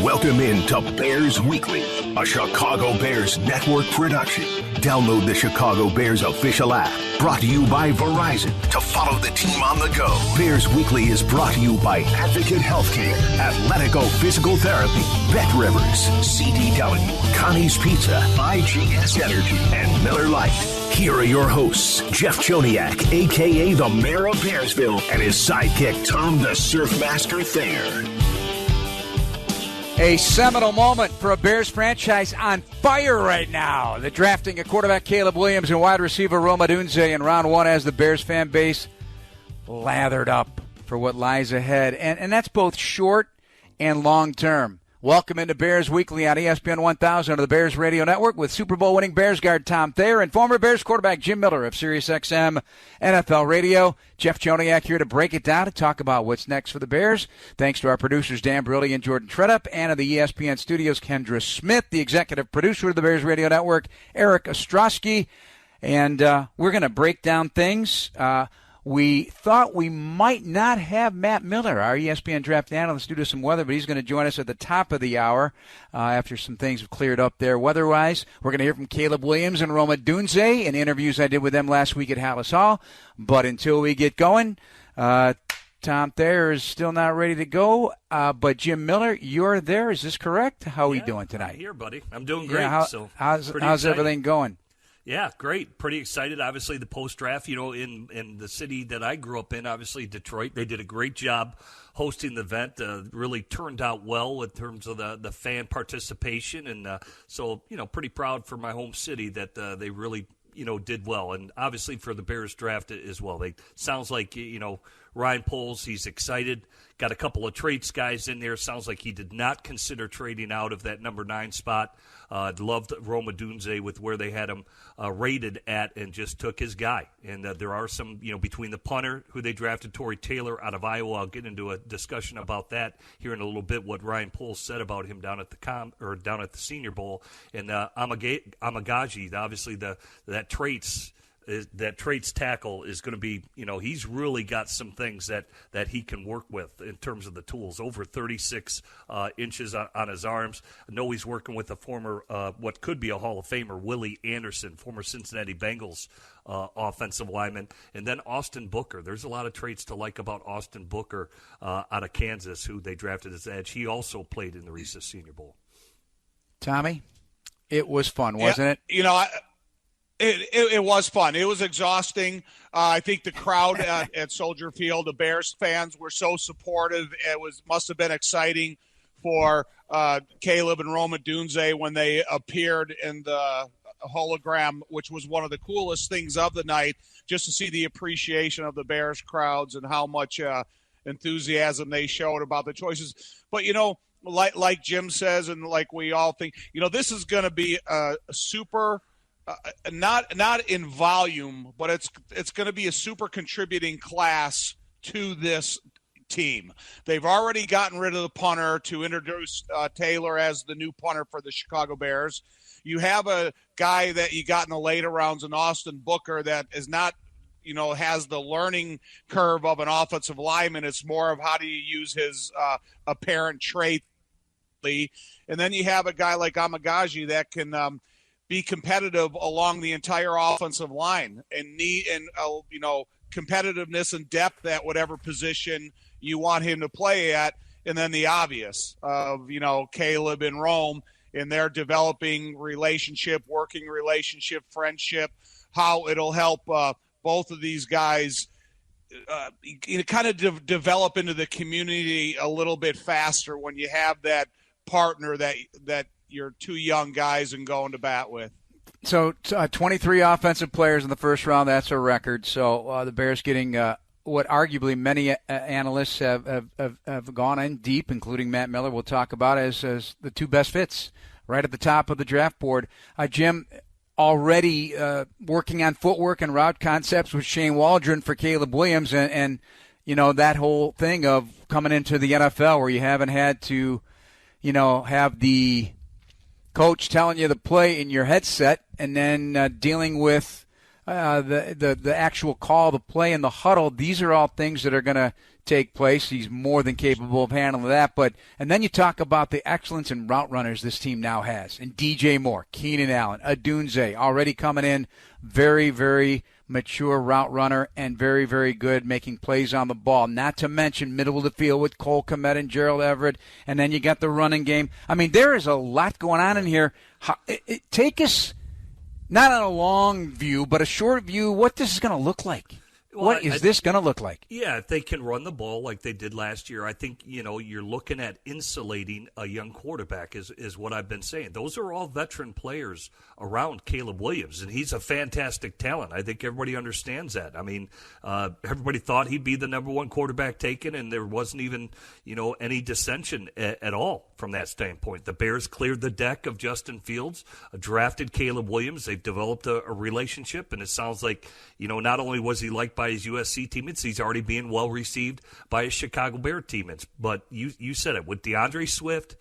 Welcome in to Bears Weekly, a Chicago Bears network production. Download the Chicago Bears official app, brought to you by Verizon, to follow the team on the go. Bears Weekly is brought to you by Advocate Healthcare, Athletico Physical Therapy, Bet Rivers, CDW, Connie's Pizza, IGS Energy, and Miller Lite. Here are your hosts, Jeff Joniak, a.k.a. the Mayor of Bearsville, and his sidekick, Tom the Surfmaster Thayer. A seminal moment for a Bears franchise on fire right now. The drafting of quarterback Caleb Williams and wide receiver Rome Odunze in round one as the Bears fan base lathered up for what lies ahead. And that's both short and long term. Welcome into Bears Weekly on ESPN 1000 of the Bears Radio Network with Super Bowl winning Bears guard Tom Thayer and former Bears quarterback Jim Miller of SiriusXM NFL Radio. Jeff Joniak here to break it down and talk about what's next for the Bears. Thanks to our producers Dan Brilli and Jordan Tredup, and of the ESPN studios Kendra Smith, the executive producer of the Bears Radio Network, Eric Ostrowski. And we're going to break down things. We thought we might not have Matt Miller, our ESPN draft analyst, due to some weather, but he's going to join us at the top of the hour after some things have cleared up there weather-wise. We're going to hear from Caleb Williams and Rome Odunze in interviews I did with them last week at Hallis Hall. But until we get going, Tom Thayer is still not ready to go. But Jim Miller, you're there. Is this correct? How are we doing tonight? I'm here, buddy. I'm doing great. Yeah, how's everything going? Yeah, great. Pretty excited. Obviously, the post-draft, in the city that I grew up in, obviously Detroit, they did a great job hosting the event. Really turned out well in terms of the fan participation. And so, pretty proud for my home city that they really, did well. And obviously for the Bears draft as well. Sounds like, Ryan Poles, he's excited. Got a couple of traits guys in there. Sounds like he did not consider trading out of that number 9 spot. Loved Rome Odunze with where they had him rated at, and just took his guy. And there are some, between the punter who they drafted, Torrey Taylor out of Iowa. I'll get into a discussion about that here in a little bit. What Ryan Poles said about him down at the Senior Bowl, and Amagaji, obviously that traits tackle is going to be, he's really got some things that he can work with in terms of the tools. Over 36 inches on his arms. I know he's working with a former, what could be a Hall of Famer, Willie Anderson, former Cincinnati Bengals offensive lineman. And then Austin Booker. There's a lot of traits to like about Austin Booker out of Kansas, who they drafted as edge. He also played in the recent Senior Bowl. Tommy, it was fun, wasn't it? It was fun. It was exhausting. I think the crowd at Soldier Field, the Bears fans, were so supportive. It must have been exciting for Caleb and Rome Odunze when they appeared in the hologram, which was one of the coolest things of the night, just to see the appreciation of the Bears crowds and how much enthusiasm they showed about the choices. But, like Jim says, and like we all think, this is going to be a super not in volume, but it's going to be a super contributing class to this team. They've already gotten rid of the punter to introduce Taylor as the new punter for the Chicago Bears. You have a guy that you got in the later rounds, in Austin Booker, that is not, has the learning curve of an offensive lineman. It's more of how do you use his apparent trait. And then you have a guy like Amagaji that can be competitive along the entire offensive line and competitiveness and depth at whatever position you want him to play at. And then the obvious of, Caleb and Rome in their developing relationship, working relationship, friendship, how it'll help both of these guys kind of develop into the community a little bit faster when you have that partner that you're two young guys and going to bat with. So 23 offensive players in the first round, that's a record. So the Bears getting what arguably many analysts have gone in deep, including Matt Miller, we'll talk about as the two best fits right at the top of the draft board. Jim, already working on footwork and route concepts with Shane Waldron for Caleb Williams, and that whole thing of coming into the NFL where you haven't had to have the coach telling you the play in your headset and then dealing with the actual call, the play in the huddle. These are all things that are going to take place. He's more than capable of handling that. And then you talk about the excellence in route runners this team now has. And DJ Moore, Keenan Allen, Odunze already coming in, very, very mature route runner and very, very good making plays on the ball. Not to mention middle of the field with Cole Kmet and Gerald Everett. And then you got the running game. I mean, there is a lot going on in here. Take us, not on a long view, but a short view, what this is going to look like. What is this going to look like? Yeah, if they can run the ball like they did last year, I think, you're looking at insulating a young quarterback is what I've been saying. Those are all veteran players around Caleb Williams, and he's a fantastic talent. I think everybody understands that. I mean, everybody thought he'd be the number one quarterback taken, and there wasn't even, any dissension at all from that standpoint. The Bears cleared the deck of Justin Fields, drafted Caleb Williams. They've developed a relationship, and it sounds like, not only was he liked by his USC teammates, he's already being well received by his Chicago Bear teammates. But you said it, with DeAndre Swift,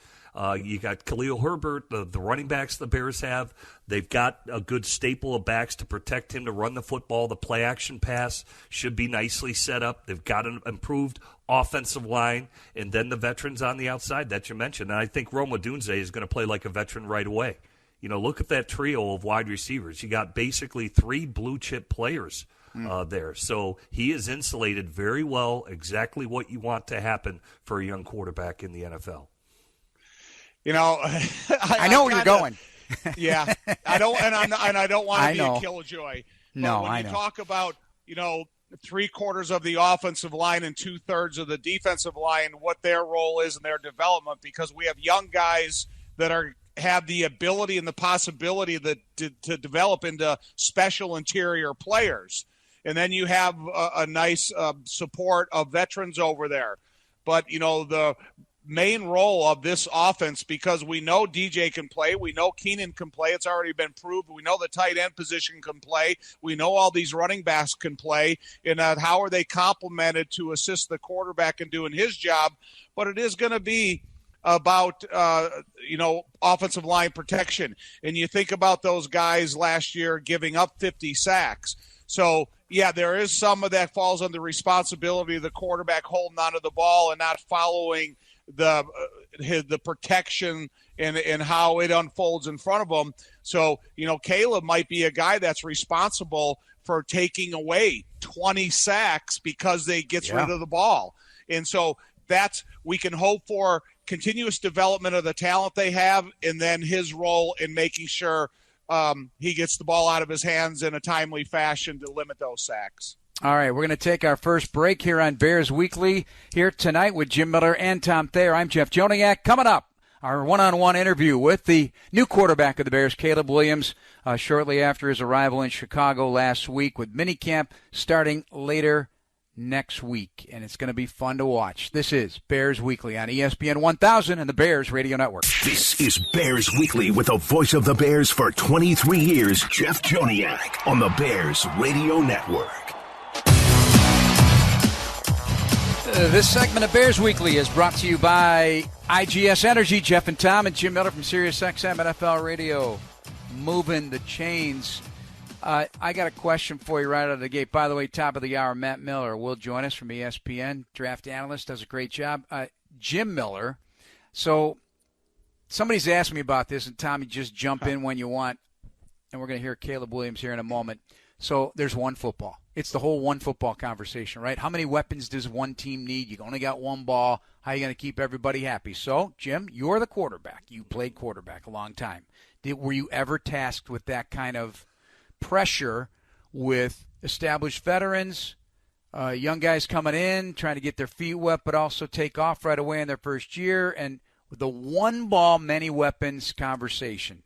you got Khalil Herbert, the running backs the Bears have. They've got a good staple of backs to protect him to run the football. The play action pass should be nicely set up. They've got an improved offensive line, and then the veterans on the outside that you mentioned. And I think Rome Odunze is going to play like a veteran right away. Look at that trio of wide receivers. You got basically 3 blue chip players there. So he is insulated very well, exactly what you want to happen for a young quarterback in the NFL. I know where you're going. Yeah, I don't, and I don't want to be a killjoy. No, when you talk about 3/4 of the offensive line and 2/3 of the defensive line, what their role is in their development, because we have young guys that have the ability and the possibility to develop into special interior players. And then you have a nice support of veterans over there. But, the main role of this offense, because we know DJ can play, we know Keenan can play, it's already been proved, we know the tight end position can play, we know all these running backs can play, and how are they complemented to assist the quarterback in doing his job. But it is going to be about, offensive line protection. And you think about those guys last year giving up 50 sacks. So, yeah, there is some of that falls on the responsibility of the quarterback holding onto the ball and not following the protection and how it unfolds in front of him. So, Caleb might be a guy that's responsible for taking away 20 sacks because they gets rid of the ball. And so we can hope for continuous development of the talent they have, and then his role in making sure he gets the ball out of his hands in a timely fashion to limit those sacks. All right, we're going to take our first break here on Bears Weekly here tonight with Jim Miller and Tom Thayer. I'm Jeff Joniak. Coming up, our one-on-one interview with the new quarterback of the Bears, Caleb Williams, shortly after his arrival in Chicago last week, with minicamp starting later next week, and it's going to be fun to watch. This is Bears Weekly on ESPN 1000 and the Bears Radio Network. This is Bears Weekly with the voice of the Bears for 23 years, Jeff Joniak, on the Bears Radio Network. This segment of Bears Weekly is brought to you by IGS Energy. Jeff and Tom and Jim Miller from SiriusXM NFL Radio, moving the chains. I got a question for you right out of the gate. By the way, top of the hour, Matt Miller will join us from ESPN, draft analyst, does a great job. Jim Miller. So somebody's asked me about this, and Tom, you just jump in when you want, and we're going to hear Caleb Williams here in a moment. So there's one football. It's the whole one football conversation, right? How many weapons does one team need? You only got one ball. How are you going to keep everybody happy? So, Jim, you're the quarterback. You played quarterback a long time. Were you ever tasked with that kind of pressure with established veterans, young guys coming in, trying to get their feet wet, but also take off right away in their first year, and the one ball, many weapons conversation?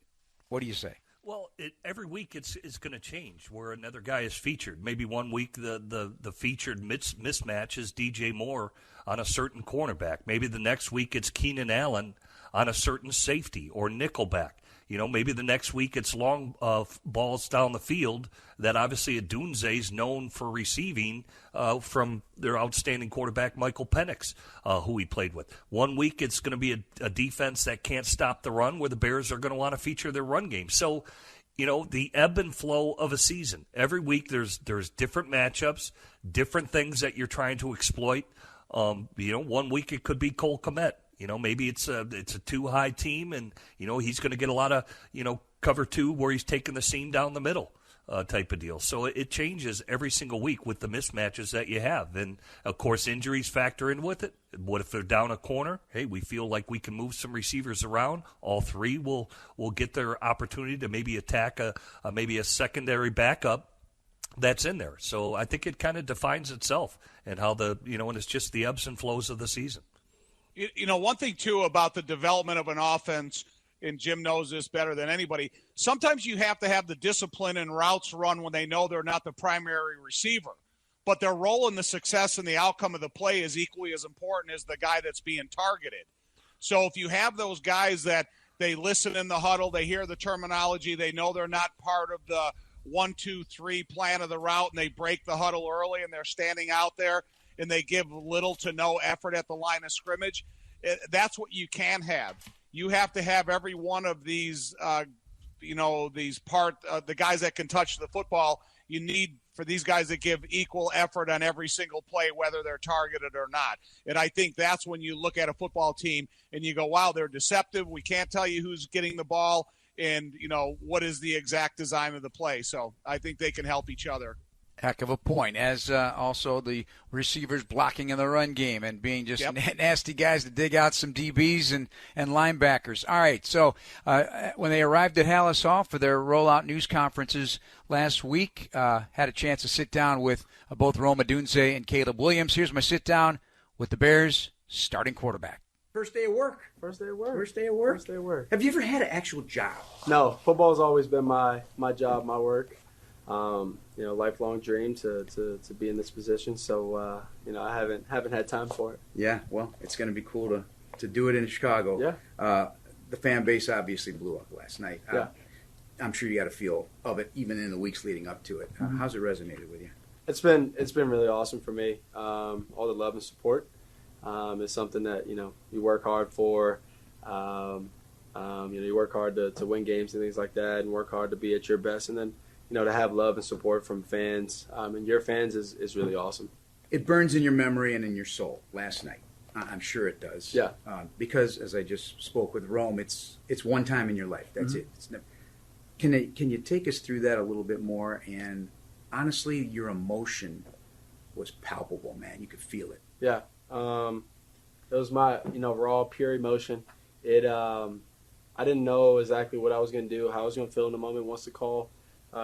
What do you say? Well, every week it's going to change where another guy is featured. Maybe one week the featured mismatch is DJ Moore on a certain cornerback. Maybe the next week it's Keenan Allen on a certain safety or nickelback. Maybe the next week it's long balls down the field that obviously Odunze is known for receiving from their outstanding quarterback, Michael Penix, who he played with. One week it's going to be a defense that can't stop the run where the Bears are going to want to feature their run game. So, the ebb and flow of a season. Every week there's different matchups, different things that you're trying to exploit. One week it could be Cole Kmet. Maybe it's a too high team, and he's going to get a lot of cover two where he's taking the seam down the middle type of deal. So it changes every single week with the mismatches that you have, and of course injuries factor in with it. What if they're down a corner? Hey, we feel like we can move some receivers around. All three will get their opportunity to maybe attack maybe a secondary backup that's in there. So I think it kind of defines itself and how and it's just the ebbs and flows of the season. One thing, too, about the development of an offense, and Jim knows this better than anybody, sometimes you have to have the discipline and routes run when they know they're not the primary receiver. But their role in the success and the outcome of the play is equally as important as the guy that's being targeted. So if you have those guys that they listen in the huddle, they hear the terminology, they know they're not part of the 1, 2, 3 plan of the route, and they break the huddle early and they're standing out there, and they give little to no effort at the line of scrimmage, that's what you can have. You have to have every one of these, the guys that can touch the football. You need for these guys to give equal effort on every single play, whether they're targeted or not. And I think that's when you look at a football team and you go, wow, they're deceptive. We can't tell you who's getting the ball and, what is the exact design of the play. So I think they can help each other. Heck of a point, as also the receivers blocking in the run game and being just nasty guys to dig out some DBs and linebackers. All right, so when they arrived at Hallis Hall for their rollout news conferences last week, had a chance to sit down with both Rome Odunze and Caleb Williams. Here's my sit down with the Bears starting quarterback. First day of work. Have you ever had an actual job? No, football's always been my job, my work. Lifelong dream to be in this position. So, I haven't had time for it. Yeah, well, it's going to be cool to do it in Chicago. Yeah. The fan base obviously blew up last night. Yeah. I'm sure you got a feel of it even in the weeks leading up to it. How's it resonated with you? It's been really awesome for me. All the love and support is something that, you work hard for. You work hard to win games and things like that, and work hard to be at your best. And then, to have love and support from fans and your fans is really awesome. It burns in your memory and in your soul last night. I'm sure it does. Yeah. Because, as I just spoke with Rome, it's one time in your life. That's it. It's never, can you take us through that a little bit more? And honestly, your emotion was palpable, man. You could feel it. Yeah. It was my, raw, pure emotion. I didn't know exactly what I was going to do, how I was going to feel in the moment once the call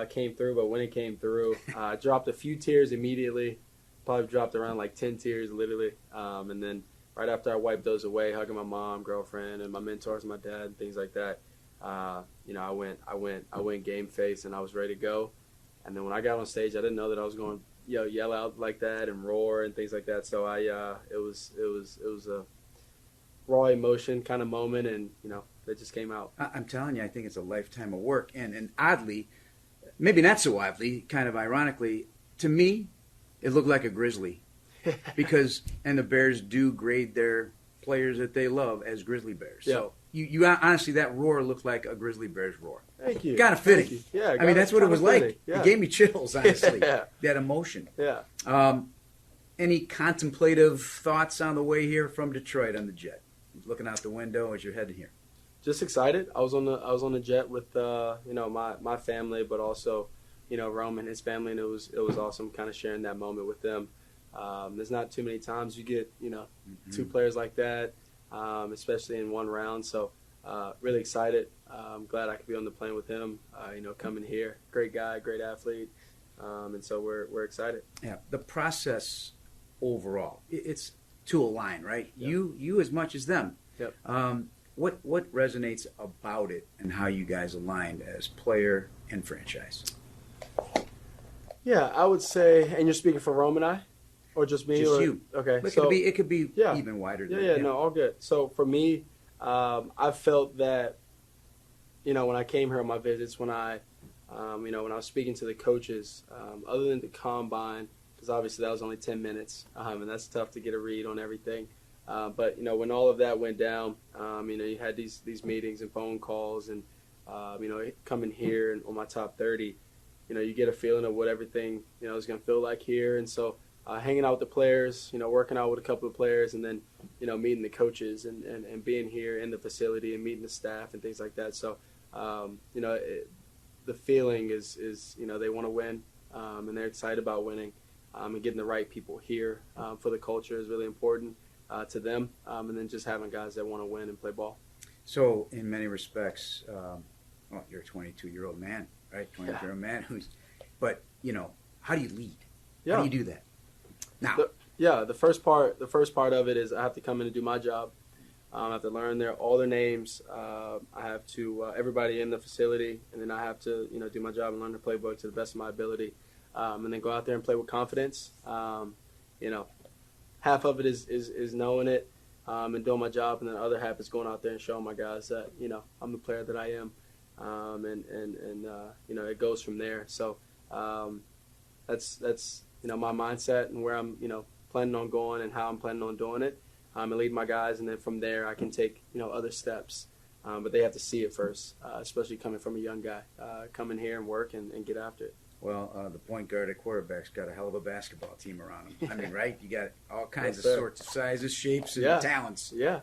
came through, but when it came through, I dropped a few tears immediately, probably dropped around like 10 tears literally, and then right after I wiped those away, hugging my mom, girlfriend, and my mentors, my dad, and things like that, I went game face, and I was ready to go. And then when I got on stage, I didn't know that I was going to yell out like that and roar and things like that. So it was a raw emotion kind of moment, and that just came out. I'm telling you, I think it's a lifetime of work, and oddly, maybe not so oddly, kind of ironically, to me, it looked like a Grizzly, and the Bears do grade their players that they love as Grizzly Bears. Yeah. So you honestly, that roar looked like a Grizzly Bears roar. Thank you. Kind of fitting. Yeah. I mean, that's what it was like. Yeah. It gave me chills, honestly. Yeah. That emotion. Yeah. Any contemplative thoughts on the way here from Detroit on the jet? Looking out the window as you're heading here. Just excited. I was on the jet with my family, but also Rome and his family, and it was awesome kind of sharing that moment with them. There's not too many times you get two players like that, especially in one round. So really excited. I'm glad I could be on the plane with him. Coming here, great guy, great athlete, and so we're excited. Yeah, the process overall, it's to align, right? Yep. You as much as them. Yep. What resonates about it and how you guys aligned as player and franchise? Yeah, I would say, and you're speaking for Rome and I, or just me? Just you. Okay. It could be even wider than that. No, all good. So for me, I felt that, when I came here on my visits, when I was speaking to the coaches, other than the combine, because obviously that was only 10 minutes, and that's tough to get a read on everything. But when all of that went down, you had these meetings and phone calls, and coming here and on my top 30, you get a feeling of what everything is going to feel like here. And so hanging out with the players, working out with a couple of players, and then, meeting the coaches and being here in the facility and meeting the staff and things like that. So, the feeling is they want to win, and they're excited about winning, and getting the right people here for the culture is really important to them, and then just having guys that want to win and play ball. So, in many respects, you're a 22-year-old man, right? 22-year-old man but how do you lead? Yeah. How do you do that? Now, the first part of it is I have to come in and do my job. I have to learn all their names. I have to everybody in the facility, and then I have to do my job and learn the playbook to the best of my ability, and then go out there and play with confidence. Half of it is knowing it and doing my job, and then the other half is going out there and showing my guys that I'm the player that I am, and it goes from there. So that's my mindset and where I'm planning on going and how I'm planning on doing it. And lead my guys, and then from there I can take other steps. But they have to see it first, especially coming from a young guy. Come in here and work and get after it. Well, the point guard at quarterback's got a hell of a basketball team around him. I mean, right? You got all kinds of sorts of sizes, shapes, and talents. Yeah.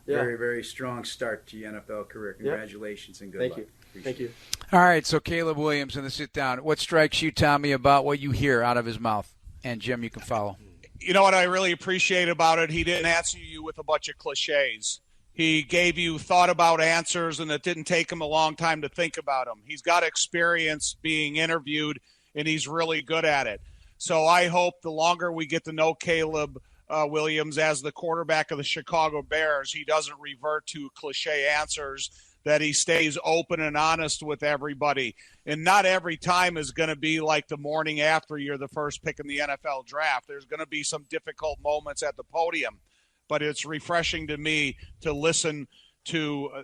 Very, very strong start to your NFL career. Congratulations and good luck. Thank you. All right, so Caleb Williams in the sit-down. What strikes you, Tommy, about what you hear out of his mouth? And, Jim, you can follow. You know what I really appreciate about it? He didn't answer you with a bunch of cliches. He gave you thought-about answers, and it didn't take him a long time to think about them. He's got experience being interviewed, and he's really good at it. So I hope the longer we get to know Caleb Williams as the quarterback of the Chicago Bears, he doesn't revert to cliche answers, that he stays open and honest with everybody. And not every time is going to be like the morning after you're the first pick in the NFL draft. There's going to be some difficult moments at the podium. But it's refreshing to me to listen to,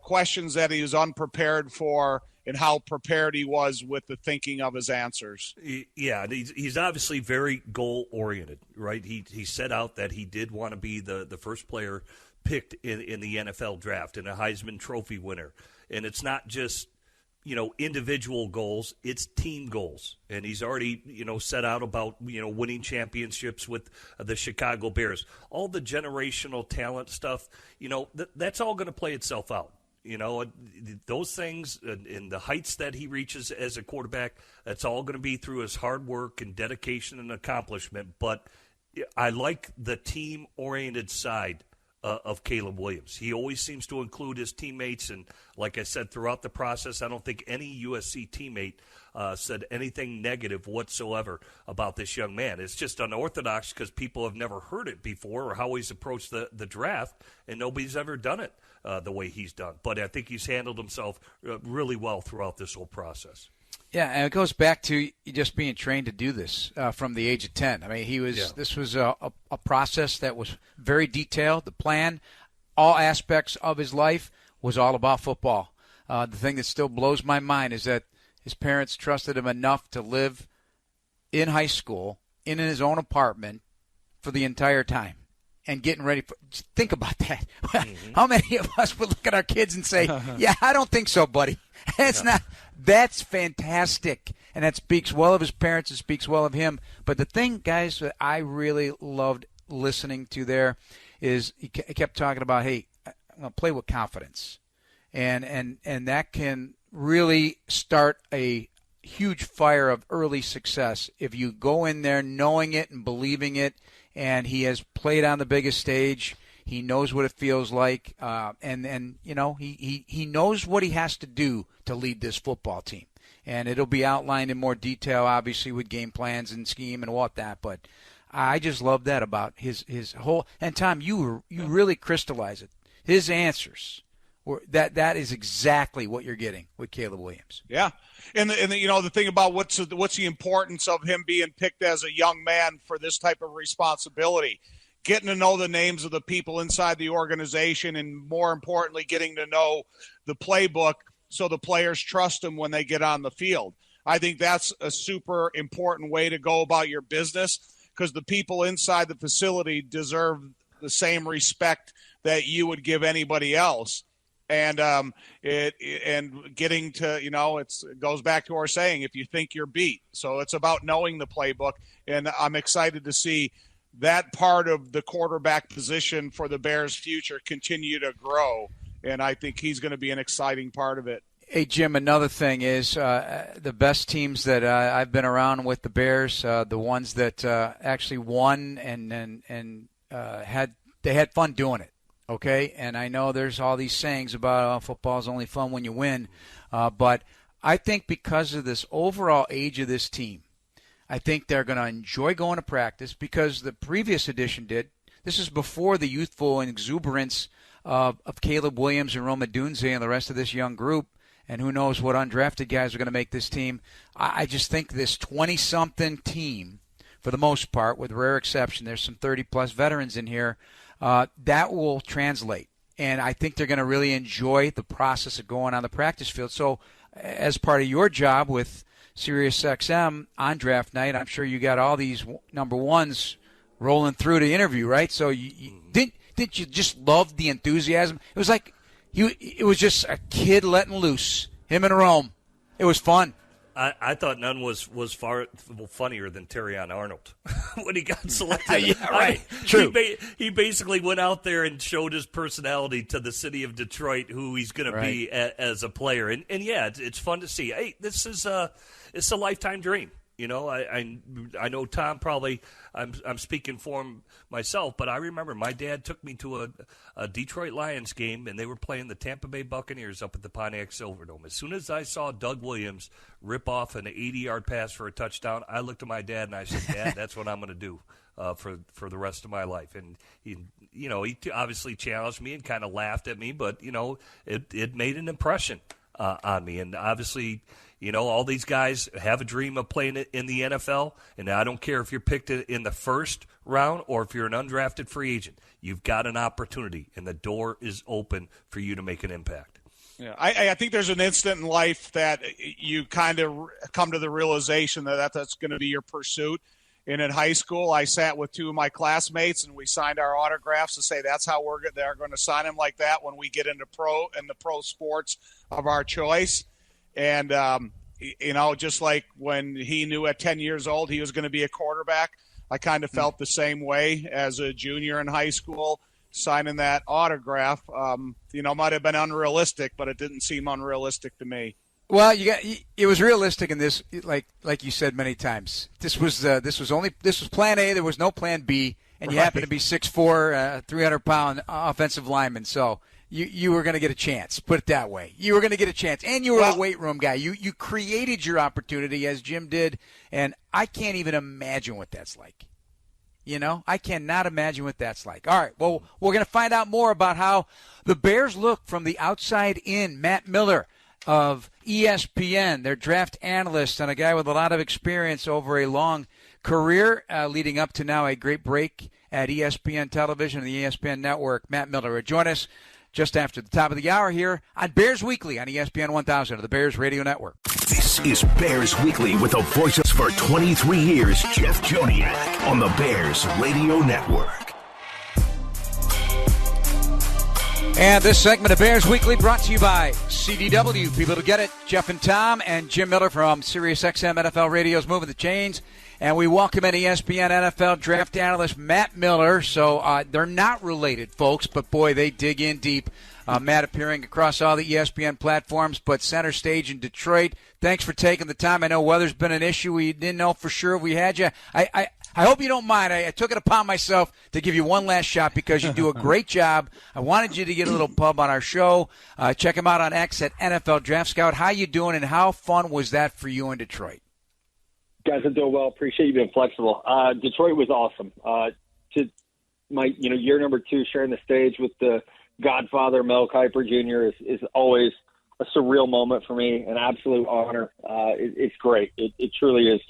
questions that he is unprepared for and how prepared he was with the thinking of his answers. Yeah, he's obviously very goal-oriented, right? He set out that he did want to be the first player picked in the NFL draft and a Heisman Trophy winner. And it's not just, individual goals, it's team goals. And he's already, set out about, winning championships with the Chicago Bears. All the generational talent stuff, that's all going to play itself out. Those things and the heights that he reaches as a quarterback, that's all going to be through his hard work and dedication and accomplishment. But I like the team-oriented side of Caleb Williams. He always seems to include his teammates, and like I said, throughout the process, I don't think any USC teammate said anything negative whatsoever about this young man. It's just unorthodox because people have never heard it before or how he's approached the draft, and nobody's ever done it the way he's done. But I think he's handled himself really well throughout this whole process. Yeah, and it goes back to just being trained to do this from the age of 10. I mean, this was a process that was very detailed. The plan, all aspects of his life was all about football. The thing that still blows my mind is that his parents trusted him enough to live in high school, in his own apartment for the entire time. And getting ready for – think about that. Mm-hmm. How many of us would look at our kids and say, yeah, I don't think so, buddy. That's fantastic. And that speaks well of his parents. It speaks well of him. But the thing, guys, that I really loved listening to there is he kept talking about, hey, I'm going to play with confidence. And that can really start a huge fire of early success if you go in there knowing it and believing it. And he has played on the biggest stage. He knows what it feels like, and he knows what he has to do to lead this football team. And it'll be outlined in more detail, obviously, with game plans and scheme and whatnot. But I just love that about his whole. And Tom, you really crystallize it. His answers. That is exactly what you're getting with Caleb Williams. Yeah, and the thing about what's the importance of him being picked as a young man for this type of responsibility, getting to know the names of the people inside the organization, and more importantly, getting to know the playbook so the players trust him when they get on the field. I think that's a super important way to go about your business, because the people inside the facility deserve the same respect that you would give anybody else. And and getting to, it goes back to our saying, if you think you're beat. So it's about knowing the playbook, and I'm excited to see that part of the quarterback position for the Bears' future continue to grow, and I think he's going to be an exciting part of it. Hey, Jim, another thing is the best teams that I've been around with the Bears, the ones that actually won and had fun doing it. Okay, and I know there's all these sayings about football's only fun when you win, but I think because of this overall age of this team, I think they're going to enjoy going to practice because the previous edition did. This is before the youthful exuberance of Caleb Williams and Rome Odunze and the rest of this young group, and who knows what undrafted guys are going to make this team. I just think this 20-something team, for the most part, with rare exception, there's some 30-plus veterans in here, that will translate. And I think they're going to really enjoy the process of going on the practice field. So as part of your job with SiriusXM on draft night, I'm sure you got all these number ones rolling through the interview, right? So didn't you just love the enthusiasm? It was like it was just a kid letting loose, him and Rome. It was fun. I thought none was far funnier than Terrion Arnold when he got selected. Yeah, right. True. He basically went out there and showed his personality to the city of Detroit, who he's going to be as a player. And yeah, it's fun to see. Hey, it's a lifetime dream. I know Tom probably. I'm speaking for him myself, but I remember my dad took me to a Detroit Lions game, and they were playing the Tampa Bay Buccaneers up at the Pontiac Silverdome. As soon as I saw Doug Williams rip off an 80-yard pass for a touchdown, I looked at my dad and I said, "Dad, that's what I'm going to do for the rest of my life." And he obviously challenged me and kind of laughed at me, but it made an impression on me, and obviously. All these guys have a dream of playing in the NFL, and I don't care if you're picked in the first round or if you're an undrafted free agent. You've got an opportunity, and the door is open for you to make an impact. Yeah, I think there's an instant in life that you kind of come to the realization that's going to be your pursuit. And in high school, I sat with two of my classmates, and we signed our autographs to say that's how they're going to sign them like that when we get into the pro sports of our choice. And, just like when he knew at 10 years old he was going to be a quarterback, I kind of felt the same way as a junior in high school, signing that autograph. Might have been unrealistic, but it didn't seem unrealistic to me. Well, it was realistic in this, like you said many times. This was plan A. There was no plan B, and you happen to be 6'4", 300-pound offensive lineman. So you were going to get a chance. Put it that way. You were going to get a chance, and you were a weight room guy. You created your opportunity as Jim did, and I can't even imagine what that's like. I cannot imagine what that's like. All right, well, we're going to find out more about how the Bears look from the outside in. Matt Miller of ESPN, their draft analyst, and a guy with a lot of experience over a long career, leading up to now a great break at ESPN Television and the ESPN Network. Matt Miller will join us just after the top of the hour here on Bears Weekly on ESPN 1000 of the Bears Radio Network. This is Bears Weekly with the voices for 23 years, Jeff Joniak, on the Bears Radio Network. And this segment of Bears Weekly brought to you by CDW. People to get it. Jeff and Tom and Jim Miller from SiriusXM NFL Radio's Moving the Chains. And we welcome in ESPN NFL draft analyst Matt Miller. So they're not related, folks, but boy, they dig in deep. Matt appearing across all the ESPN platforms, but center stage in Detroit. Thanks for taking the time. I know weather's been an issue. We didn't know for sure if we had you. I hope you don't mind. I took it upon myself to give you one last shot because you do a great job. I wanted you to get a little pub on our show. Check him out on X at NFL Draft Scout. How you doing, and how fun was that for you in Detroit? Guys, I'm doing well. Appreciate you being flexible. Detroit was awesome. To my year number 2, sharing the stage with the Godfather Mel Kiper Jr. is always a surreal moment for me, an absolute honor. It's great. It truly is,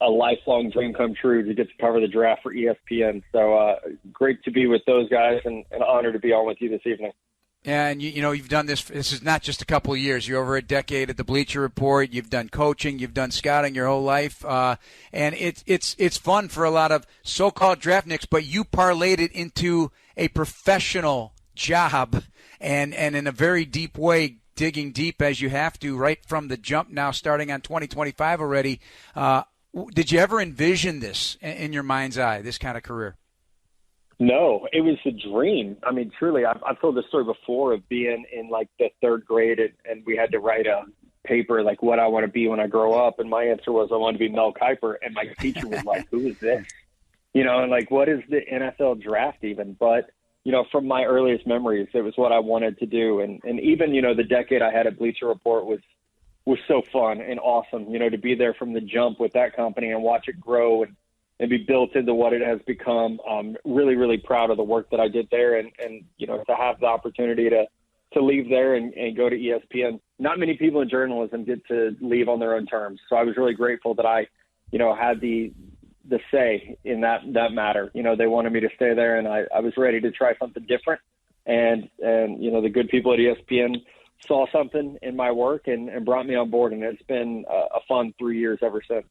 a lifelong dream come true to get to cover the draft for ESPN. So great to be with those guys, and an honor to be on with you this evening. Yeah, and you've done this. This is not just a couple of years. You're over a decade at the Bleacher Report. You've done coaching. You've done scouting your whole life, and it's fun for a lot of so-called draftniks. But you parlayed it into a professional job and in a very deep way, digging deep as you have to right from the jump now, starting on 2025 already. Did you ever envision this in your mind's eye, this kind of career? No, it was a dream. I mean, truly, I've told this story before of being in like the third grade and we had to write a paper like what I want to be when I grow up. And my answer was I want to be Mel Kiper. And my teacher was like, who is this? You know, and like, what is the NFL draft even? But, you know, from my earliest memories, it was what I wanted to do. And even, you know, the decade I had at Bleacher Report was so fun and awesome, you know, to be there from the jump with that company and watch it grow and be built into what it has become. Really, really proud of the work that I did there and you know, to have the opportunity to leave there and go to ESPN. Not many people in journalism get to leave on their own terms. So I was really grateful that I, you know, had the say in that matter. You know, they wanted me to stay there and I was ready to try something different. And you know, the good people at ESPN saw something in my work and brought me on board. And it's been a fun 3 years ever since.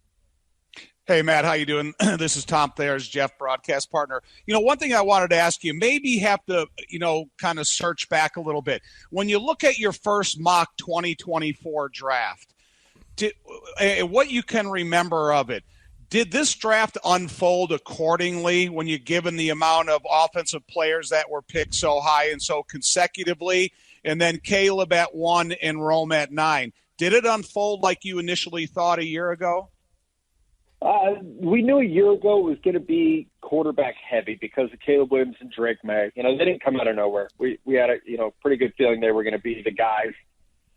Hey, Matt, how you doing? This is Tom Thayer's Jeff, broadcast partner. You know, one thing I wanted to ask you, maybe have to, you know, kind of search back a little bit. When you look at your first mock 2024 draft, what you can remember of it, did this draft unfold accordingly when you're given the amount of offensive players that were picked so high and so consecutively? And then Caleb at 1 and Rome at 9. Did it unfold like you initially thought a year ago? We knew a year ago it was going to be quarterback heavy because of Caleb Williams and Drake May. You know, they didn't come out of nowhere. We had a, you know, pretty good feeling they were going to be the guys.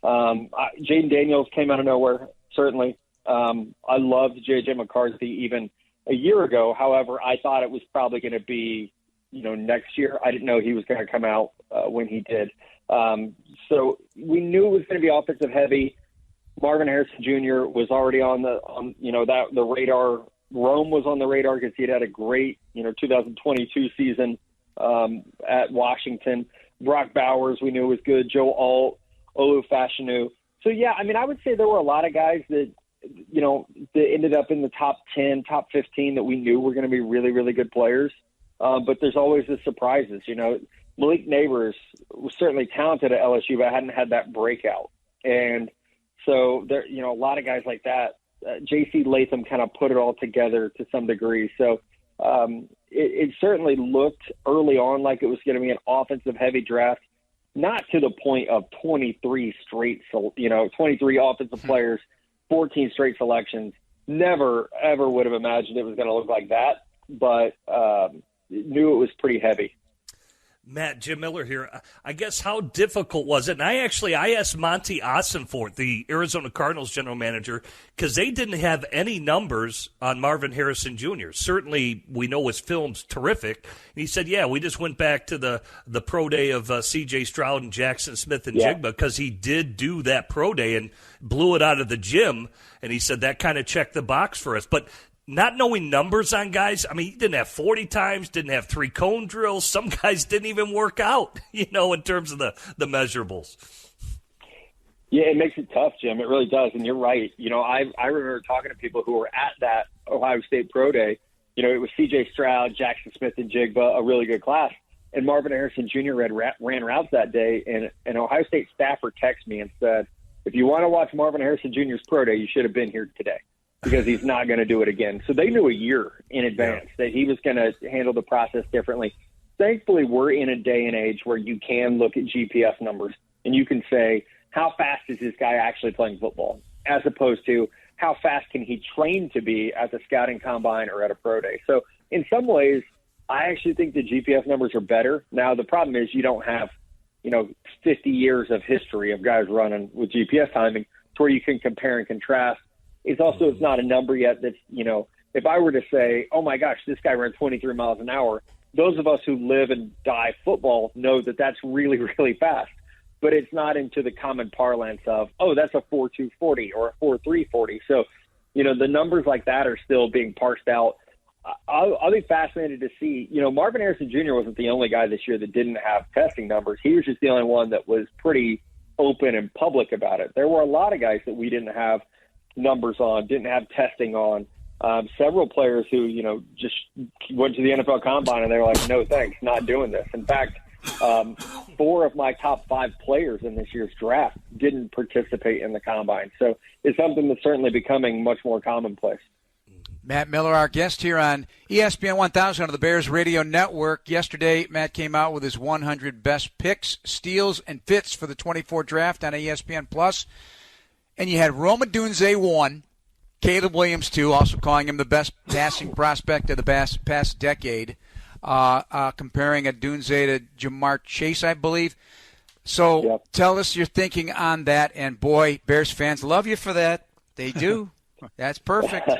Jaden Daniels came out of nowhere, certainly. I loved J.J. McCarthy even a year ago. However, I thought it was probably going to be, you know, next year. I didn't know he was going to come out when he did. So we knew it was going to be offensive heavy. Marvin Harrison Jr. was already on the radar. Rome was on the radar because he had a great, you know, 2022 season at Washington. Brock Bowers, we knew was good. Joe Alt, Olu Fashanu. So, yeah, I mean, I would say there were a lot of guys that, you know, that ended up in the top 10, top 15 that we knew were going to be really, really good players. But there's always the surprises, you know. Malik Neighbors was certainly talented at LSU, but hadn't had that breakout. And so there, you know, a lot of guys like that. J.C. Latham kind of put it all together to some degree. So it certainly looked early on like it was going to be an offensive-heavy draft, not to the point of 23 offensive players, 14 straight selections. Never, ever would have imagined it was going to look like that, but knew it was pretty heavy. Matt, Jim Miller here. I guess how difficult was it? And I asked Monty Ossenfort, the Arizona Cardinals general manager, because they didn't have any numbers on Marvin Harrison Jr. Certainly, we know his film's terrific. And he said, yeah, we just went back to the pro day of C.J. Stroud and Jackson Smith and Jigba because he did do that pro day and blew it out of the gym. And he said that kind of checked the box for us. But not knowing numbers on guys, I mean, he didn't have 40 times, didn't have 3 cone drills. Some guys didn't even work out, you know, in terms of the measurables. Yeah, it makes it tough, Jim. It really does. And you're right. You know, I remember talking to people who were at that Ohio State Pro Day. You know, it was C.J. Stroud, Jackson Smith, and Jigba, a really good class. And Marvin Harrison Jr. ran routes that day. And an Ohio State staffer texted me and said, if you want to watch Marvin Harrison Jr.'s Pro Day, you should have been here today, because he's not going to do it again. So they knew a year in advance that he was going to handle the process differently. Thankfully, we're in a day and age where you can look at GPS numbers and you can say, how fast is this guy actually playing football, as opposed to how fast can he train to be at the scouting combine or at a pro day. So in some ways, I actually think the GPS numbers are better. Now, the problem is you don't have, you know, 50 years of history of guys running with GPS timing to where you can compare and contrast. It's not a number yet that's, you know, if I were to say, oh my gosh, this guy ran 23 miles an hour, those of us who live and die football know that that's really, really fast. But it's not into the common parlance of, oh, that's a 4.2 40 or a 4.3 40. So, you know, the numbers like that are still being parsed out. I'll be fascinated to see. You know, Marvin Harrison Jr. wasn't the only guy this year that didn't have testing numbers. He was just the only one that was pretty open and public about it. There were a lot of guys that we didn't have numbers on, didn't have testing on. Several players who, you know, just went to the NFL Combine and they were like, no thanks, not doing this. In fact, 4 of my top 5 players in this year's draft didn't participate in the combine. So it's something that's certainly becoming much more commonplace. Matt Miller, our guest here on ESPN 1000 of the Bears Radio Network. Yesterday, Matt came out with his 100 best picks, steals, and fits for the 24 draft on ESPN+. And you had Rome Odunze 1, Caleb Williams 2, also calling him the best passing prospect of the past decade, comparing Odunze to Jamar Chase, I believe. So Tell us your thinking on that. And, boy, Bears fans love you for that. They do. That's perfect.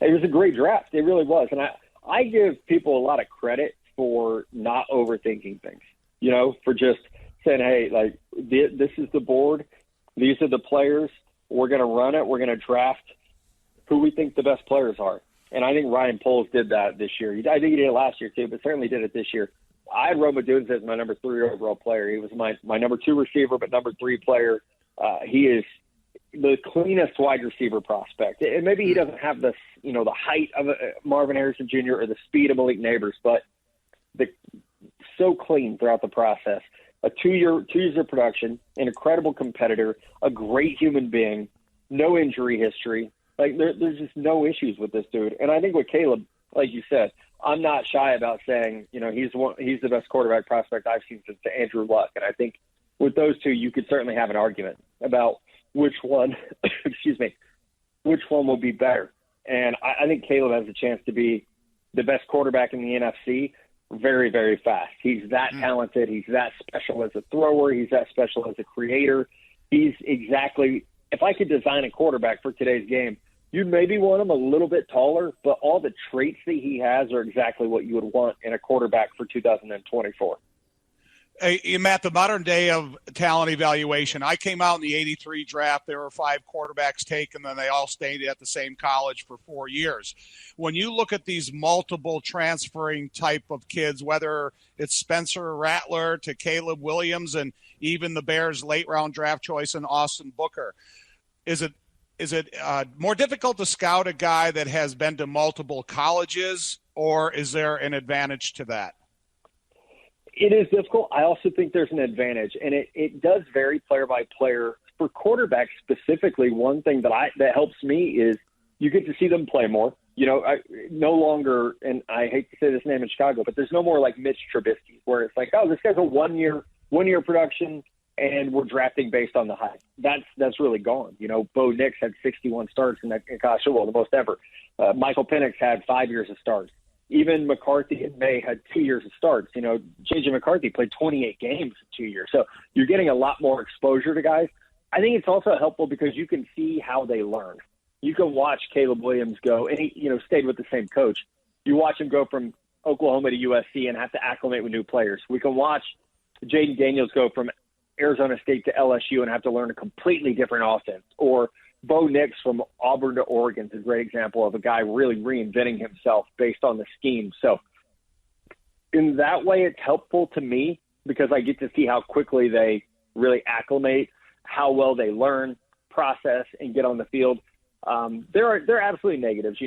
It was a great draft. It really was. And I give people a lot of credit for not overthinking things, for just saying, hey, like, this is the board. These are the players. We're going to run it. We're going to draft who we think the best players are. And I think Ryan Poles did that this year. I think he did it last year too, but certainly did it this year. I had Rome Odunze as my number 3 overall player. He was my number 2 receiver, but number 3 player. He is the cleanest wide receiver prospect. And maybe he doesn't have the height of Marvin Harrison Jr. or the speed of Malik Neighbors, but so clean throughout the process. A 2 years of production, an incredible competitor, a great human being, no injury history. Like there's just no issues with this dude. And I think with Caleb, like you said, I'm not shy about saying, he's the best quarterback prospect I've seen since Andrew Luck. And I think with those two, you could certainly have an argument about which one, which one will be better. And I think Caleb has a chance to be the best quarterback in the NFC very, very fast. He's that talented. He's that special as a thrower. He's that special as a creator. He's exactly – if I could design a quarterback for today's game, you'd maybe want him a little bit taller, but all the traits that he has are exactly what you would want in a quarterback for 2024. Hey, Matt, the modern day of talent evaluation, I came out in the 83 draft. There were 5 quarterbacks taken, and they all stayed at the same college for 4 years. When you look at these multiple transferring type of kids, whether it's Spencer Rattler to Caleb Williams and even the Bears' late-round draft choice in Austin Booker, is it more difficult to scout a guy that has been to multiple colleges, or is there an advantage to that? It is difficult. I also think there's an advantage, and it does vary player by player. For quarterbacks specifically, one thing that helps me is you get to see them play more. No longer, and I hate to say this name in Chicago, but there's no more like Mitch Trubisky, where it's like, oh, this guy's a one year production, and we're drafting based on the hype. That's really gone. Bo Nix had 61 starts in college football, the most ever. Michael Penix had 5 years of starts. Even McCarthy and May had 2 years of starts. J.J. McCarthy played 28 games in 2 years. So you're getting a lot more exposure to guys. I think it's also helpful because you can see how they learn. You can watch Caleb Williams go, and he stayed with the same coach. You watch him go from Oklahoma to USC and have to acclimate with new players. We can watch Jaden Daniels go from Arizona State to LSU and have to learn a completely different offense. Or Bo Nix from Auburn to Oregon is a great example of a guy really reinventing himself based on the scheme. So in that way, it's helpful to me because I get to see how quickly they really acclimate, how well they learn, process, and get on the field. There are absolutely negatives.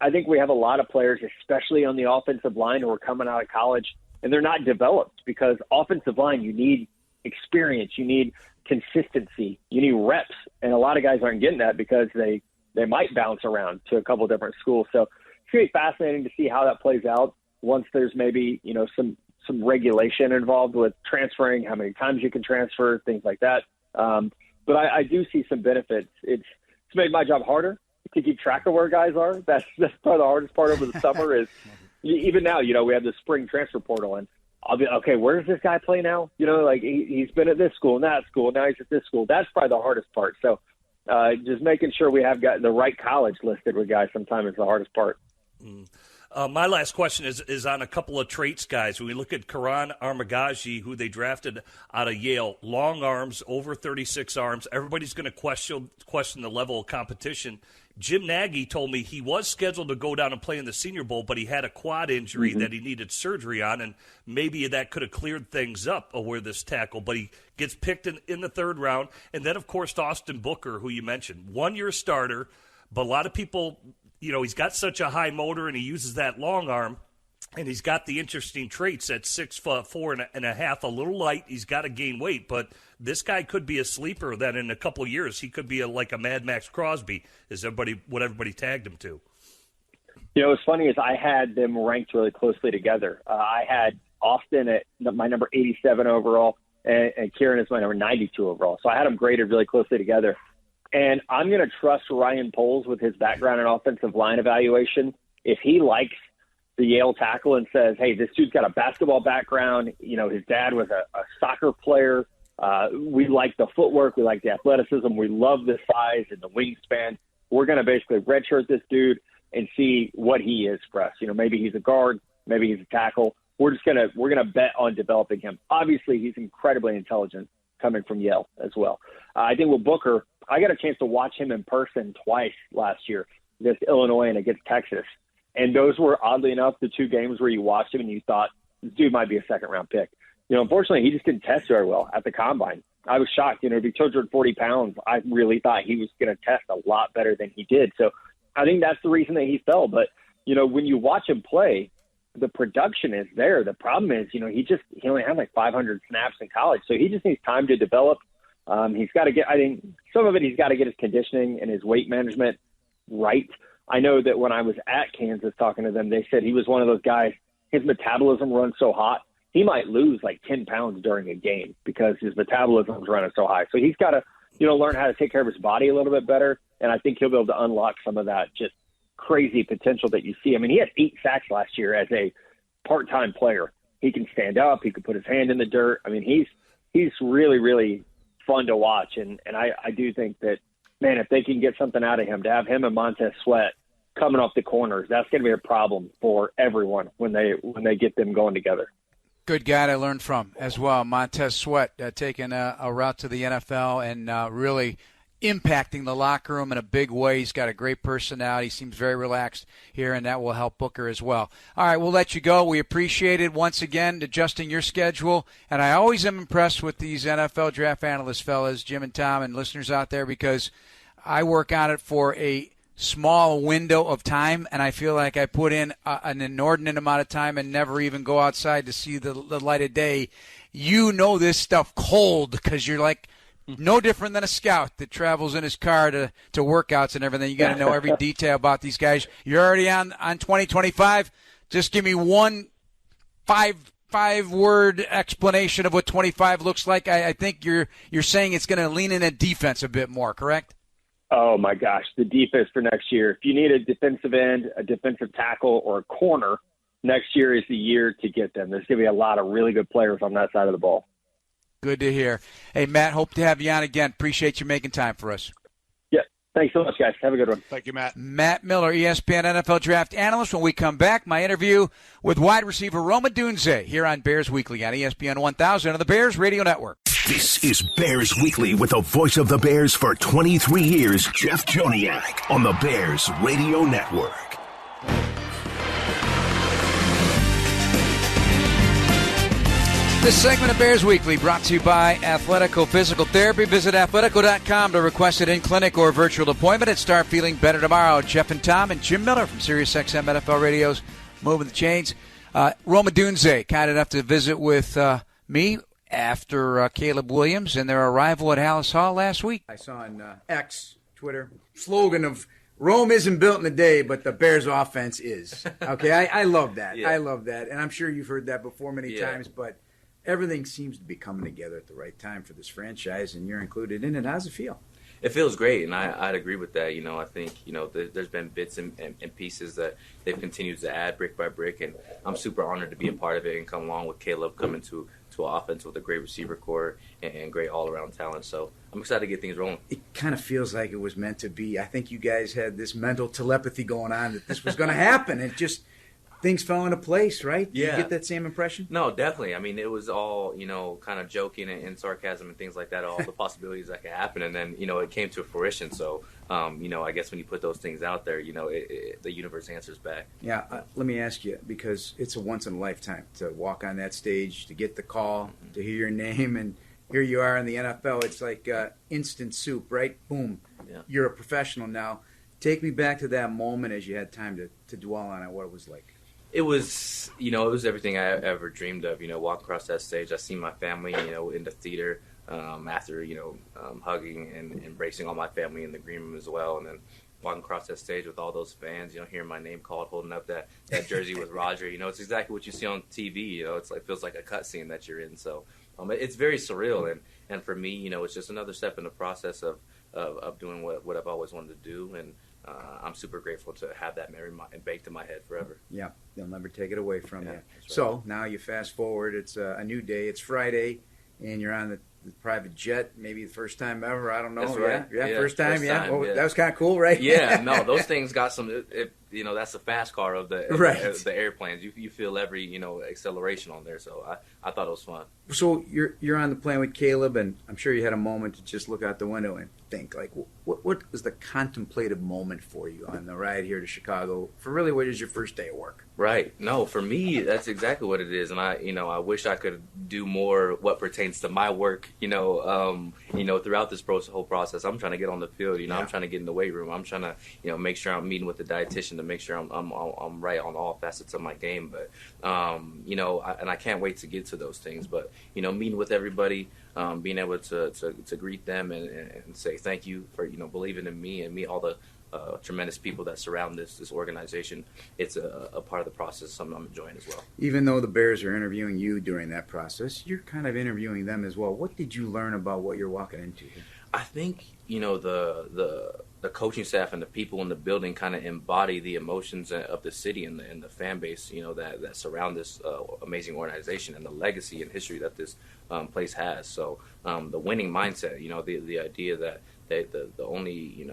I think we have a lot of players, especially on the offensive line, who are coming out of college, and they're not developed because offensive line, you need experience, you need consistency, you need reps, and a lot of guys aren't getting that because they might bounce around to a couple of different schools. So it's going to be fascinating to see how that plays out once there's maybe some regulation involved with transferring, how many times you can transfer, things like that. But I do see some benefits. It's made my job harder to keep track of where guys are. That's probably the hardest part over the summer is even now, we have the spring transfer portal, and I'll be, okay, where does this guy play now? He's been at this school and that school. Now he's at this school. That's probably the hardest part. So just making sure we have got the right college listed with guys sometimes is the hardest part. My last question is on a couple of traits, guys. When we look at Karan Armagaji, who they drafted out of Yale, long arms, over 36 arms. Everybody's going to question the level of competition. Jim Nagy told me he was scheduled to go down and play in the Senior Bowl, but he had a quad injury that he needed surgery on, and maybe that could have cleared things up where this tackle. But he gets picked in the 3rd round. And then, of course, Austin Booker, who you mentioned, 1 year starter, but a lot of people – he's got such a high motor and he uses that long arm. And he's got the interesting traits at 6'4.5", a little light. He's got to gain weight, but this guy could be a sleeper that in a couple of years he could be like a Mad Max Crosby, what everybody tagged him to. You know, what's funny is I had them ranked really closely together. I had Austin at my number 87 overall, and Kieran is my number 92 overall. So I had them graded really closely together. And I'm going to trust Ryan Poles with his background in offensive line evaluation. If he likes the Yale tackle and says, hey, this dude's got a basketball background. You know, his dad was a soccer player. We like the footwork. We like the athleticism. We love the size and the wingspan. We're going to basically redshirt this dude and see what he is for us. You know, maybe he's a guard. Maybe he's a tackle. We're going to bet on developing him. Obviously, he's incredibly intelligent coming from Yale as well. I think with Booker, I got a chance to watch him in person twice last year against Illinois and against Texas. And those were, oddly enough, the two games where you watched him and you thought, this dude might be a second-round pick. You know, unfortunately, he just didn't test very well at the combine. I was shocked. You know, to be 240 pounds, I really thought he was going to test a lot better than he did. So I think that's the reason that he fell. But, you know, when you watch him play, the production is there. The problem is, you know, he only had like 500 snaps in college. So he just needs time to develop. He's got to get, I think some of it, he's got to get his conditioning and his weight management right. I know that when I was at Kansas talking to them, they said he was one of those guys, his metabolism runs so hot, he might lose like 10 pounds during a game because his metabolism is running so high. So he's got to, you know, learn how to take care of his body a little bit better. And I think he'll be able to unlock some of that just crazy potential that you see. I mean, he had 8 sacks last year as a part-time player. He can stand up. He can put his hand in the dirt. I mean, he's really, really fun to watch. And I do think that, man, if they can get something out of him, to have him and Montez Sweat coming off the corners, that's going to be a problem for everyone when they get them going together. Good guy to learn from as well. Montez Sweat taking a route to the NFL and really impacting the locker room in a big way. He's got a great personality. He seems very relaxed here, and that will help Booker as well. All right, we'll let you go. We appreciate it once again, adjusting your schedule. And I always am impressed with these NFL draft analyst fellas, Jim and Tom, and listeners out there, because I work on it for a small window of time, and I feel like I put in an inordinate amount of time and never even go outside to see the light of day. You know this stuff cold because you're like no different than a scout that travels in his car to workouts and everything. You got to know every detail about these guys. You're already on 2025. Just give me one five-word explanation of what 25 looks like. I think you're saying it's going to lean in at defense a bit more, correct? Oh, my gosh, the defense for next year. If you need a defensive end, a defensive tackle, or a corner, next year is the year to get them. There's going to be a lot of really good players on that side of the ball. Good to hear. Hey, Matt, hope to have you on again. Appreciate you making time for us. Yeah, thanks so much, guys. Have a good one. Thank you, Matt. Matt Miller, ESPN NFL Draft Analyst. When we come back, my interview with wide receiver Rome Odunze here on Bears Weekly on ESPN 1000 on the Bears Radio Network. This is Bears Weekly with the voice of the Bears for 23 years, Jeff Joniak, on the Bears Radio Network. This segment of Bears Weekly brought to you by Athletico Physical Therapy. Visit athletico.com to request an in-clinic or virtual appointment and start feeling better tomorrow. Jeff and Tom and Jim Miller from SiriusXM NFL Radio's Moving the Chains. Rome Odunze, kind enough to visit with me after Caleb Williams and their arrival at Hallis Hall last week. I saw on X, Twitter, slogan of Rome isn't built in a day, but the Bears offense is. Okay, I love that. Yeah. I love that. And I'm sure you've heard that before many times, but everything seems to be coming together at the right time for this franchise, and you're included in it. How's it feel? It feels great, and I'd agree with that. You know, I think, you know, there's been bits and pieces that they've continued to add brick by brick, and I'm super honored to be a part of it and come along with Caleb coming to an offense with a great receiver core and great all-around talent. So I'm excited to get things rolling. It kind of feels like it was meant to be. I think you guys had this mental telepathy going on that this was going to happen. It just things fell into place, right? Yeah. You get that same impression? No, definitely. I mean, it was all, you know, kind of joking and sarcasm and things like that, all the possibilities that could happen. And then, you know, it came to fruition. So, you know, I guess when you put those things out there, you know, the universe answers back. Yeah. Let me ask you, because it's a once-in-a-lifetime to walk on that stage, to get the call, to hear your name, and here you are in the NFL. It's like instant soup, right? Boom. Yeah. You're a professional now. Take me back to that moment as you had time to dwell on it, what it was like. It was, it was everything I ever dreamed of. Walking across that stage, I seen my family, in the theater after, hugging and embracing all my family in the green room as well. And then walking across that stage with all those fans, hearing my name called, holding up that jersey with Roger. It's exactly what you see on TV. It's like feels like a cutscene that you're in. So it's very surreal. And for me, it's just another step in the process of doing what I've always wanted to do. And I'm super grateful to have that memory baked in my head forever. Yeah, they'll never take it away from you. Right. So now you fast forward. It's a new day. It's Friday, and you're on the private jet. Maybe the first time ever. I don't know. That's right. Yeah, first time. Well, yeah. That was kind of cool, right? Yeah, no, those things got some. That's the fast car of the airplanes. You feel every acceleration on there. So I thought it was fun. So you're on the plane with Caleb, and I'm sure you had a moment to just look out the window and think, like, what was the contemplative moment for you on the ride here to Chicago for really what is your first day of work? Right. No, for me, that's exactly what it is. And I wish I could do more what pertains to my work, throughout this whole process. I'm trying to get on the field, I'm trying to get in the weight room. I'm trying to, make sure I'm meeting with the dietitian to make sure I'm right on all facets of my game. But, and I can't wait to get to those things. But, meeting with everybody, being able to greet them and say thank you for, believing in me and meet all the tremendous people that surround this organization. It's a part of the process I'm enjoying as well. Even though the Bears are interviewing you during that process, you're kind of interviewing them as well. What did you learn about what you're walking into here? I think, the coaching staff and the people in the building kind of embody the emotions of the city and the fan base, that surround this amazing organization and the legacy and history that this place has. So the winning mindset, the idea that the only,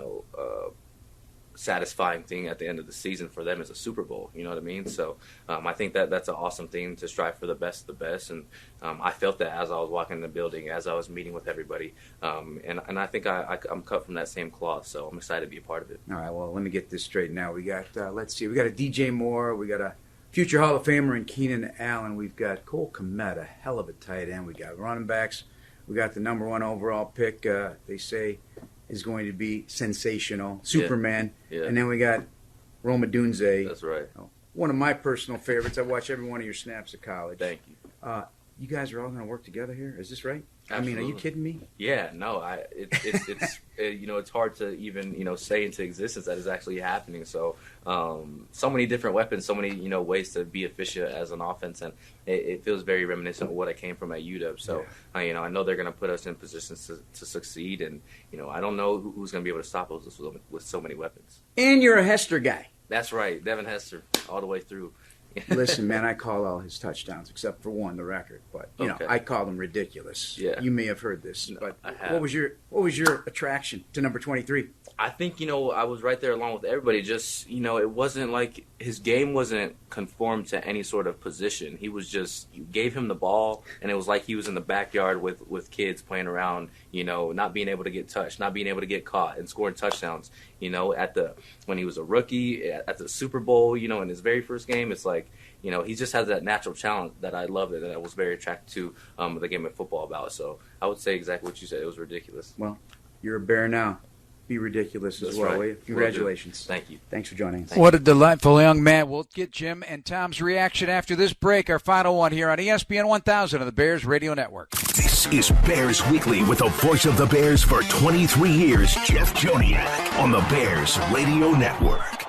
satisfying thing at the end of the season for them is a Super Bowl. You know what I mean? So I think that's an awesome thing to strive for the best of the best. And I felt that as I was walking in the building, as I was meeting with everybody. And I think I'm cut from that same cloth. So I'm excited to be a part of it. All right. Well, let me get this straight now. We got, let's see, we got a DJ Moore. We got a future Hall of Famer in Keenan Allen. We've got Cole Kmet, a hell of a tight end. We got running backs. We got the number 1 overall pick. They say is going to be sensational, Superman. Yeah. And then we got Rome Odunze. That's right. One of my personal favorites. I watch every one of your snaps at college. Thank you. You guys are all going to work together here? Is this right? Absolutely. I mean, are you kidding me? Yeah, no. It's it's hard to even say into existence that is actually happening. So so many different weapons, so many ways to be efficient as an offense, and it feels very reminiscent of what I came from at UW. So I know they're going to put us in positions to succeed, and I don't know who's going to be able to stop us with so many weapons. And you're a Hester guy. That's right, Devin Hester, all the way through. Listen, man, I call all his touchdowns except for one, the record. But I call them ridiculous. Yeah. You may have heard this, but I have. What was your attraction to number 23? I think I was right there along with everybody. Just it wasn't like his game wasn't conformed to any sort of position. He was just, you gave him the ball, and it was like he was in the backyard with kids playing around. Not being able to get touched, not being able to get caught, and scoring touchdowns. When he was a rookie at the Super Bowl, in his very first game, it's like he just has that natural talent that I loved and that I was very attracted to the game of football about. So I would say exactly what you said. It was ridiculous. Well, you're a Bear now. Be ridiculous as well. Right. Congratulations. Thank you. Thanks for joining us. What a delightful young man. We'll get Jim and Tom's reaction after this break. Our final one here on ESPN 1000 on the Bears Radio Network. This is Bears Weekly with the voice of the Bears for 23 years, Jeff Joniak, on the Bears Radio Network.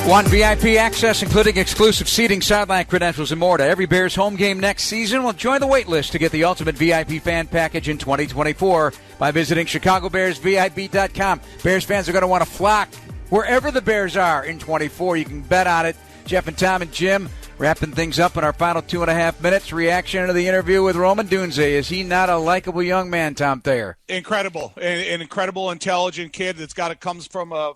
Want VIP access, including exclusive seating, sideline credentials, and more to every Bears home game next season? Well, join the wait list to get the ultimate VIP fan package in 2024 by visiting ChicagoBearsVIP.com. Bears fans are going to want to flock wherever the Bears are in 24. You can bet on it. Jeff and Tom and Jim wrapping things up in our final 2.5 minutes. Reaction to the interview with Rome Odunze. Is he not a likable young man, Tom Thayer? Incredible. An incredible, intelligent kid that's comes from a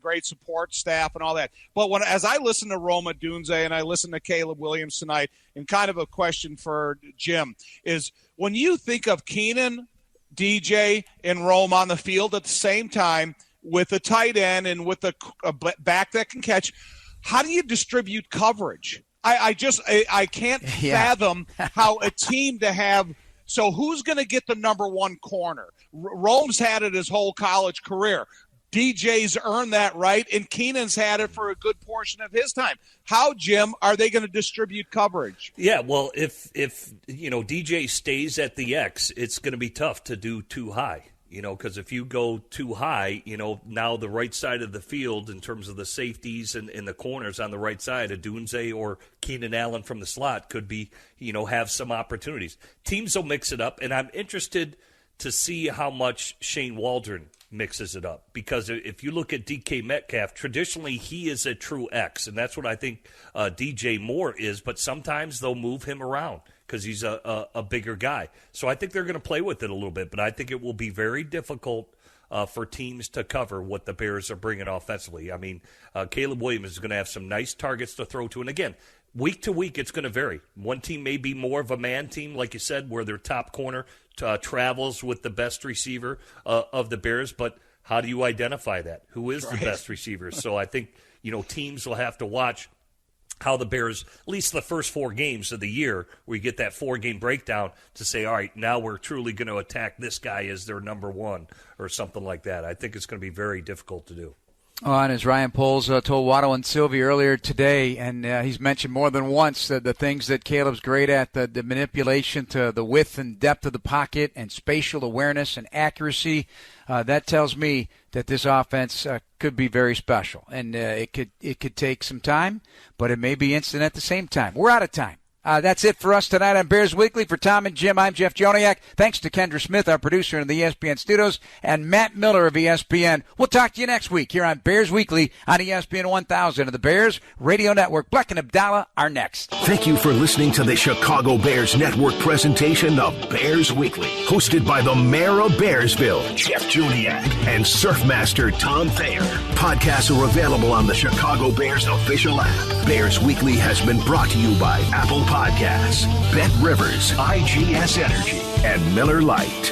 great support staff and all that. But as I listen to Rome Odunze and I listen to Caleb Williams tonight, and kind of a question for Jim is, when you think of Keenan, DJ, and Rome on the field at the same time with a tight end and with a back that can catch, how do you distribute coverage? I can't fathom how a team to have. So who's going to get the number 1 corner? Rome's had it his whole college career. DJ's earned that right, and Keenan's had it for a good portion of his time. How, Jim, are they going to distribute coverage? Yeah, well, if DJ stays at the X, it's going to be tough to do too high. Because if you go too high, now the right side of the field in terms of the safeties and the corners on the right side, Odunze or Keenan Allen from the slot could be, have some opportunities. Teams will mix it up, and I'm interested to see how much Shane Waldron mixes it up. Because if you look at DK Metcalf, traditionally he is a true X, and that's what I think DJ Moore is, but sometimes they'll move him around because he's a bigger guy. So I think they're going to play with it a little bit, but I think it will be very difficult for teams to cover what the Bears are bringing offensively. I mean, Caleb Williams is going to have some nice targets to throw to, and again, week to week, it's going to vary. One team may be more of a man team, like you said, where their top corner travels with the best receiver of the Bears, but how do you identify that? Who is the best receiver? So I think, teams will have to watch how the Bears, at least the first 4 games of the year, where you get that 4-game breakdown to say, all right, now we're truly going to attack this guy as their number one or something like that. I think it's going to be very difficult to do. Oh, and as Ryan Poles told Waddle and Sylvie earlier today, and he's mentioned more than once the things that Caleb's great at, the manipulation to the width and depth of the pocket and spatial awareness and accuracy. That tells me that this offense could be very special. And it could take some time, but it may be instant at the same time. We're out of time. That's it for us tonight on Bears Weekly. For Tom and Jim, I'm Jeff Joniak. Thanks to Kendra Smith, our producer in the ESPN studios, and Matt Miller of ESPN. We'll talk to you next week here on Bears Weekly on ESPN 1000 of the Bears Radio Network. Black and Abdallah are next. Thank you for listening to the Chicago Bears Network presentation of Bears Weekly, hosted by the mayor of Bearsville, Jeff Joniak, and Surfmaster Tom Thayer. Podcasts are available on the Chicago Bears official app. Bears Weekly has been brought to you by Apple Podcasts, Bet Rivers, IGS Energy, and Miller Lite.